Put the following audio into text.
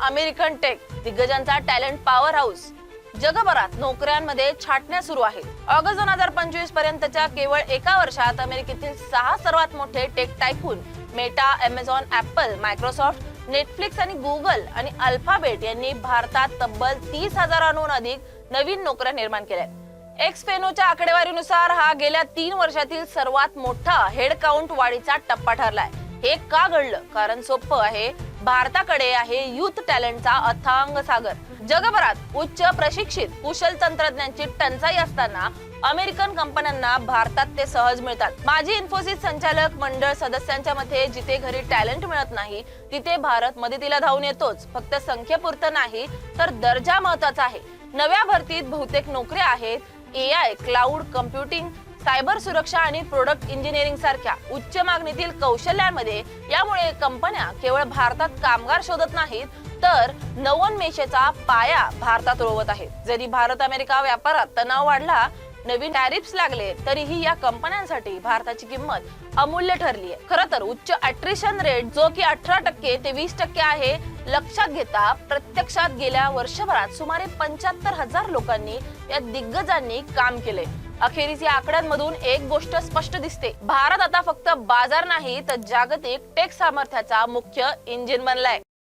American tech दिग्गजांचा talent powerhouse. जगभरात नोकऱ्यांमध्ये छाटण्या सुरू आहेत. ऑगस्ट 2025 पर्यंतच्या केवळ एका वर्षात अमेरिकेतील 6 सर्वात मोठे tech tycoon Meta, Amazon, Apple, Microsoft, Netflix आणि गुगल आणि अल्फाबेट यांनी भारतात तब्बल 30,000हून अधिक नवीन नोकऱ्या निर्माण केल्या. एक्सफेनोच्या आकडेवारीनुसार हा गेल्या 3 वर्षातील सर्वात मोठा हेड काउंट वाढीचा टप्पा ठरलाय. हे का घडलं? कारण सोपं आहे, भारताकडे आहे युथ टॅलेंटचा अथांग सागर. जगभरात उच्च प्रशिक्षित कुशल तंत्रज्ञांची टंचाई असताना अमेरिकन कंपन्यांना भारतात ते सहज मिळतात. माजी इन्फोसिस संचालक मंडळ सदस्यांच्या मते जिथे घरी टॅलेंट मिळत नाही तिथे भारत मदतीला धावून येतोच. फक्त संख्येपुरतं नाही तर दर्जा महत्वाचा आहे. नव्या भरतीत बहुतेक नोकऱ्या आहेत AI, क्लाउड कम्प्युटिंग, सायबर सुरक्षा आणि प्रोडक्ट इंजिनिअरिंग सारख्या उच्च मागणीतील कौशल्यांमध्ये. यामुळे कंपन्या केवळ भारतात कामगार शोधत नाहीत तर नवोन्मेषाचा पाया भारतात रोवत आहेत. जरी भारत अमेरिका व्यापारात तणाव वाढला, नवीन टॅरिफ्स लागले, तरीही या कंपन्यांसाठी भारताची किंमत अमूल्य ठरली आहे. खरं तर उच्च अट्रिशन रेट जो की 18% ते 20% आहे, लक्षात घेता प्रत्यक्षात गेल्या वर्षभरात सुमारे 75,000 लोकांनी या दिग्गजांनी काम केले. अखेरीस या आकड्यांमधून एक गोष्ट स्पष्ट दिसते, भारत आता फक्त बाजार नाही तर जागतिक टेक सामर्थ्याचा मुख्य इंजिन बनलाय.